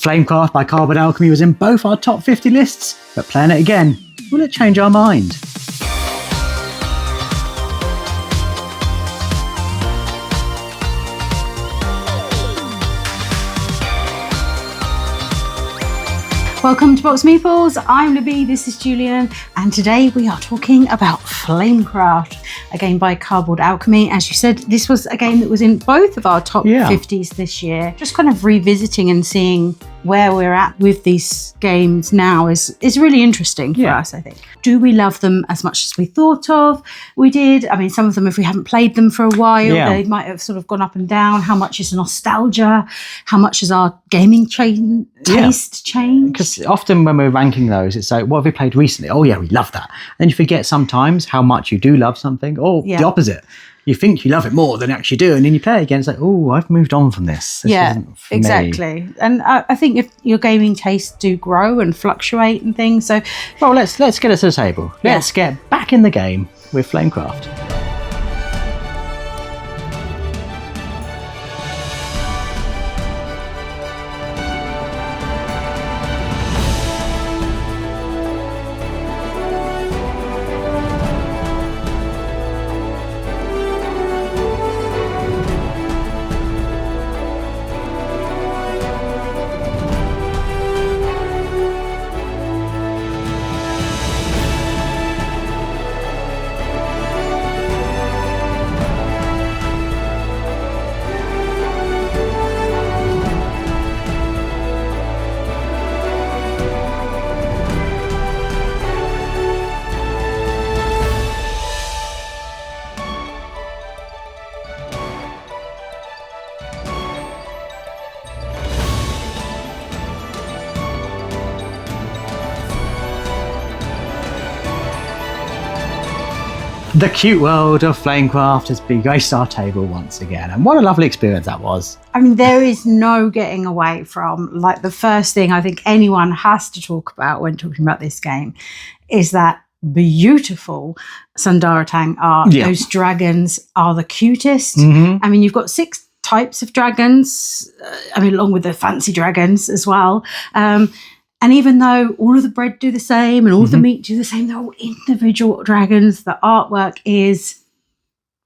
Flamecraft by Cardboard Alchemy was in both our top 50 lists, but playing it again, will it change our mind? Welcome to Box Meeples. I'm Libby, this is Julian, and today we are talking about Flamecraft, a game by Cardboard Alchemy. As you said, this was a game that was in both of our top 50s this year. Just kind of revisiting and seeing where we're at with these games now is really interesting for us, I think. Do we love them as much as we thought of? We did. I mean, some of them, if we haven't played them for a while, they might have sort of gone up and down. How much is nostalgia? How much is our gaming taste changed? Because often when we're ranking those, it's like, what have we played recently? Oh yeah, we love that. And you forget sometimes how much you do love something, or the opposite. You think you love it more than you actually do, and then you play it again, it's like, oh, I've moved on from this. Exactly. Me. And I think if your gaming tastes do grow and fluctuate and things, so... Well, let's get it to the table. Let's get back in the game with Flamecraft. The cute world of Flamecraft has graced our table once again, and what a lovely experience that was. I mean, there is no getting away from, like, the first thing I think anyone has to talk about when talking about this game is that beautiful Sundaratang art. Those dragons are the cutest. I mean, you've got 6 types of dragons, along with the fancy dragons as well. And even though all of the bread do the same and all of the meat do the same, they're all individual dragons. The artwork is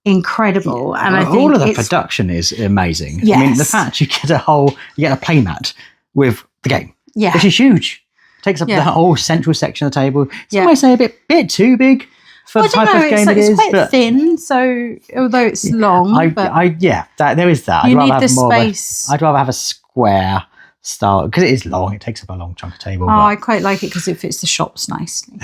incredible. And I think all of the production is amazing. Yes. I mean, the fact you get a playmat with the game, which is huge. Takes up the whole central section of the table. Some might say a bit too big for the type of game it is. It's quite thin, so although it's long. There is that. You need the space. I'd rather have a square style, because it is long. It takes up a long chunk of table. I quite like it because it fits the shops nicely.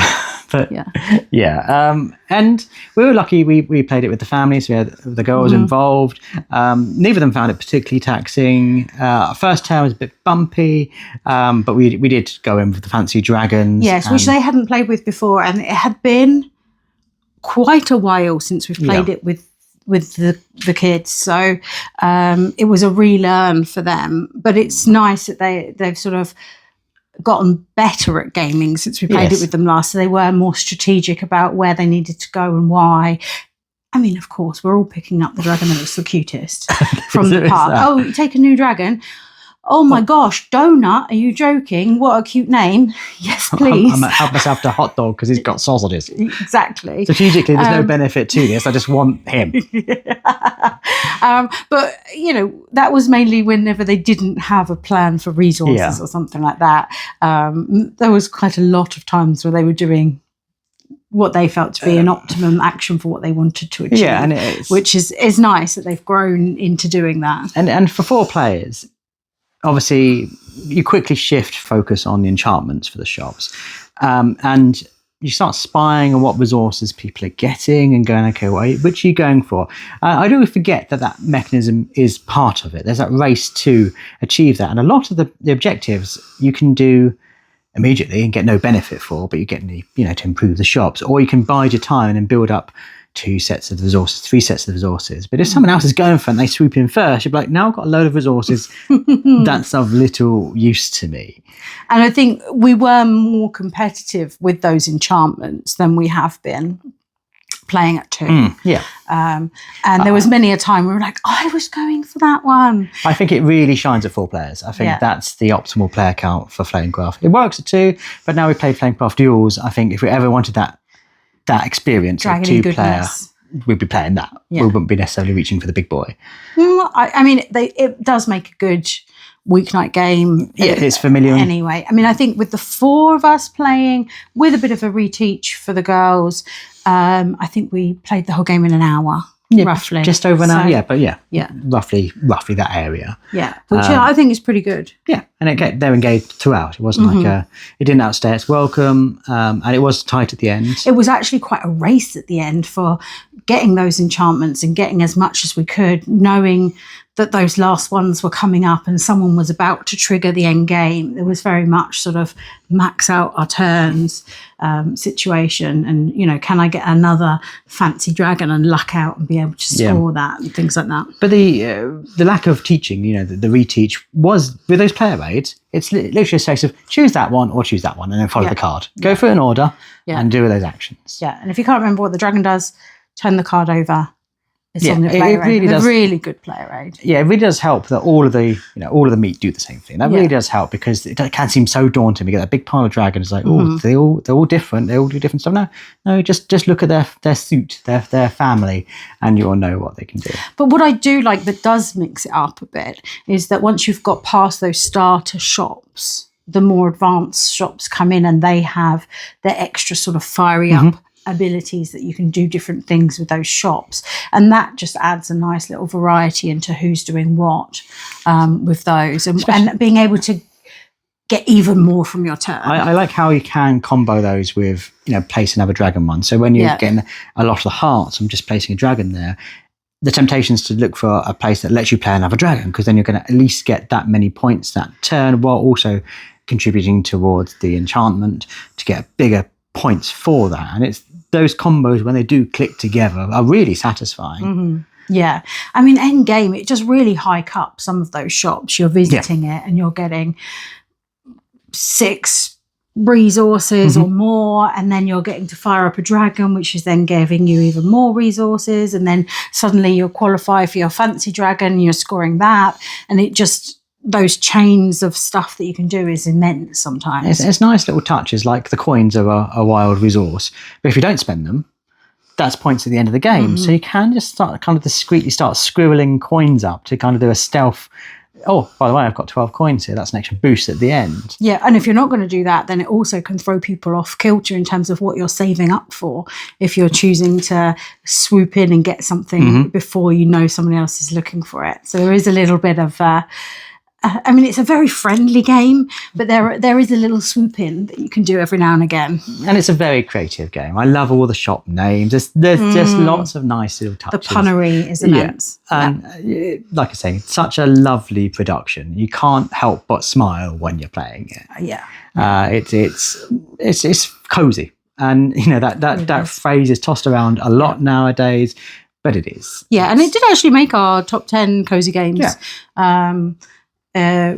And we were lucky. We played it with the family, so we had the girls involved. Neither of them found it particularly taxing. First turn was a bit bumpy, but we did go in with the fancy dragons. Yes, which they hadn't played with before, and it had been quite a while since we've played it with the kids, so it was a relearn for them. But it's nice that they've sort of gotten better at gaming since we played it with them last, so they were more strategic about where they needed to go and why. I mean, of course, we're all picking up the dragon that looks the cutest from the park. Oh, you take a new dragon. Oh my gosh, Donut, are you joking? What a cute name. Yes, please. I'm going to help myself to hot dog because he's got sausages. Exactly. Strategically, there's no benefit to this. I just want him. But, that was mainly whenever they didn't have a plan for resources or something like that. There was quite a lot of times where they were doing what they felt to be an optimum action for what they wanted to achieve. Yeah, and which is nice that they've grown into doing that. And for 4 players, obviously, you quickly shift focus on the enchantments for the shops. And you start spying on what resources people are getting and going, okay, which are you going for? I do forget that mechanism is part of it. There's that race to achieve that. And a lot of the objectives you can do immediately and get no benefit for, but you get to improve the shops. Or you can bide your time and then build up 2 sets of resources, 3 sets of resources. But if someone else is going for it and they swoop in first, you'll be like, now I've got a load of resources. That's of little use to me. And I think we were more competitive with those enchantments than we have been playing at 2. And there was many a time we were like, I was going for that one. I think it really shines at 4 players. I think that's the optimal player count for Flamecraft. It works at 2, but now we play Flamecraft Duels. I think if we ever wanted that experience of 2-player, we'd be playing that. We wouldn't be necessarily reaching for the big boy. I mean, it does make a good weeknight game. Yeah, it's familiar. Anyway, I mean, I think with the 4 of us playing, with a bit of a reteach for the girls, I think we played the whole game in an hour. Roughly. Just over an hour, but roughly that area. Yeah, which I think is pretty good. Yeah, and they're engaged throughout. It wasn't like it didn't outstay its welcome, and it was tight at the end. It was actually quite a race at the end for getting those enchantments and getting as much as we could, knowing that those last ones were coming up and someone was about to trigger the end game. There was very much sort of max out our turns situation, and can I get another fancy dragon and luck out and be able to score that and things like that. But the lack of teaching, the reteach was with those player raids. It's literally a case of choose that one or choose that one and then follow the card. Go through an order and do those actions. Yeah, and if you can't remember what the dragon does, turn the card over. It's on the player aid. It's a really good player aid. Yeah, it really does help that all of the meat do the same thing. That really does help, because it can seem so daunting. We get that big pile of dragons, like, they're all different. They all do different stuff. No, just look at their suit, their family, and you'll know what they can do. But what I do like that does mix it up a bit is that once you've got past those starter shops, the more advanced shops come in and they have their extra sort of fiery up abilities that you can do different things with those shops, and that just adds a nice little variety into who's doing what with those, and being able to get even more from your turn. I like how you can combo those with place another dragon one. So when you're getting a lot of the hearts, I'm just placing a dragon there. The temptation is to look for a place that lets you play another dragon, because then you're going to at least get that many points that turn, while also contributing towards the enchantment to get bigger points for that. And it's those combos, when they do click together, are really satisfying. Yeah, I mean, end game, it just really hike up some of those shops. You're visiting it and you're getting 6 resources or more, and then you're getting to fire up a dragon, which is then giving you even more resources, and then suddenly you'll qualify for your fancy dragon, you're scoring that, and it just, those chains of stuff that you can do is immense sometimes. It's nice little touches, like the coins are a wild resource, but if you don't spend them, that's points at the end of the game. So you can just start kind of discreetly start scribbling coins up to kind of do a stealth. Oh, by the way, I've got 12 coins here. That's an extra boost at the end. Yeah, and if you're not going to do that, then it also can throw people off kilter in terms of what you're saving up for. If you're choosing to swoop in and get something before somebody else is looking for it. So there is a little bit of... I mean, it's a very friendly game, but there is a little swoop in that you can do every now and again. And it's a very creative game. I love all the shop names. There's just lots of nice little touches. The punnery is immense. And like I say, it's such a lovely production. You can't help but smile when you're playing it. It's cozy. And, that phrase is tossed around a lot nowadays, but it is. Yeah, and it did actually make our top 10 cozy games. Yeah.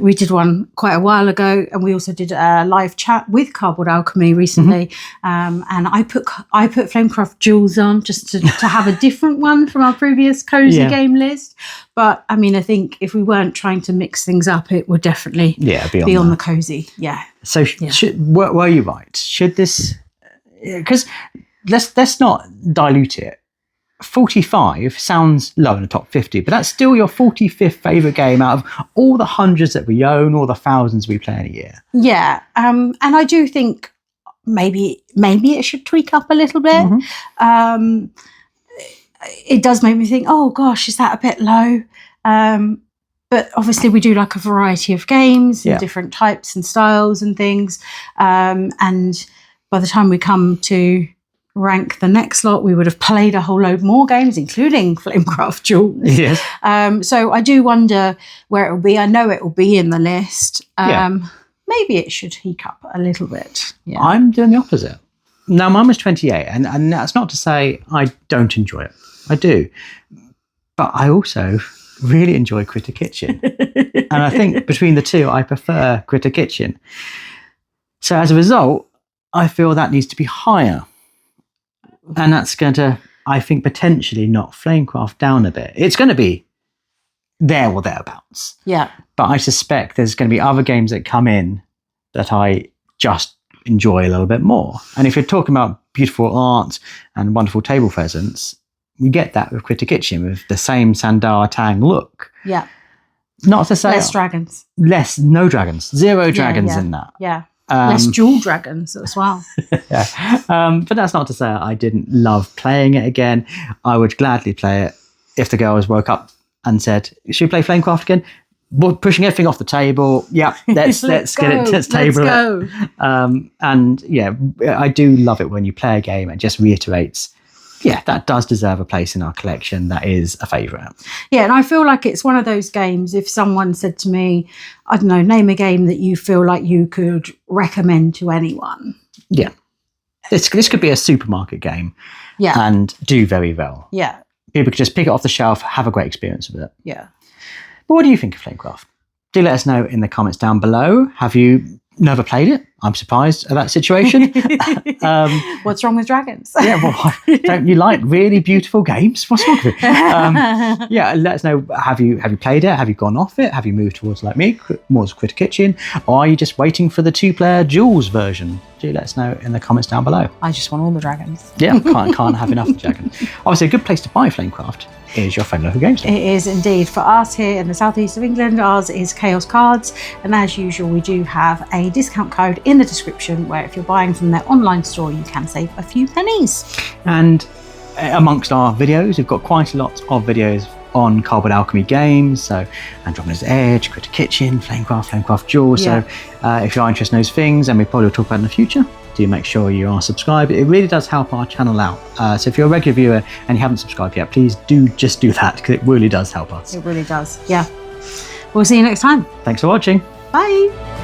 We did one quite a while ago, and we also did a live chat with Cardboard Alchemy recently. And I put Flamecraft Duels on just to have a different one from our previous cozy game list. But I mean, I think if we weren't trying to mix things up, it would definitely be on the cozy. Yeah. So were you right? Should this? Because let's not dilute it. 45 sounds low in the top 50, but that's still your 45th favourite game out of all the hundreds that we own, all the thousands we play in a year. Yeah, and I do think maybe it should tweak up a little bit. It does make me think, oh gosh, is that a bit low? But obviously we do like a variety of games and different types and styles and things. And by the time we come to rank the next lot, we would have played a whole load more games, including Flamecraft Duels. Yes. So I do wonder where it will be. I know it will be in the list. Maybe it should hike up a little bit. Yeah. I'm doing the opposite. Now, mine was 28, and that's not to say I don't enjoy it. I do. But I also really enjoy Critter Kitchen. And I think between the two, I prefer Critter Kitchen. So as a result, I feel that needs to be higher. And that's going to I think potentially knock Flamecraft down a bit. It's going to be there or thereabouts. Yeah. But I suspect there's going to be other games that come in that I just enjoy a little bit more. And if you're talking about beautiful art and wonderful table pheasants, we get that with Critter Kitchen with the same Sandar Tang look. Yeah. Not to say... Less dragons. No dragons. Zero dragons in that. Yeah. Less dual dragons as well. Yeah. But that's not to say I didn't love playing it again. I would gladly play it if the girls woke up and said, should we play Flamecraft again? Pushing everything off the table. Yeah, let's get it. Let's table it. And yeah, I do love it when you play a game and just reiterates, yeah, that does deserve a place in our collection. That is a favourite. Yeah, and I feel like it's one of those games, if someone said to me, I don't know, name a game that you feel like you could recommend to anyone. Yeah. This could be a supermarket game. Yeah. And do very well. Yeah. People could just pick it off the shelf, have a great experience with it. Yeah. But what do you think of Flamecraft? Do let us know in the comments down below. Have you never played it? I'm surprised at that situation. What's wrong with dragons? Yeah, well, don't you like really beautiful games? What's wrong with it? Yeah, let us know. Have you played it? Have you gone off it? Have you moved towards, like me, more to Critter Kitchen? Or are you just waiting for the 2-player Jules version? Do let us know in the comments down below. I just want all the dragons. Yeah, can't have enough dragons. Obviously, a good place to buy Flamecraft is your friendly local game store. It is indeed. For us here in the southeast of England, ours is Chaos Cards, and as usual we do have a discount code in the description where if you're buying from their online store you can save a few pennies. And amongst our videos, we've got quite a lot of videos on Cardboard Alchemy games, so Andromeda's Edge, Critter Kitchen, Flamecraft Jules. Yeah. So if you are interested in those things, and we probably will talk about in the future, do make sure you are subscribed. It really does help our channel out. So if you're a regular viewer and you haven't subscribed yet, please do that, because it really does help us. It really does. Yeah. We'll see you next time. Thanks for watching. Bye.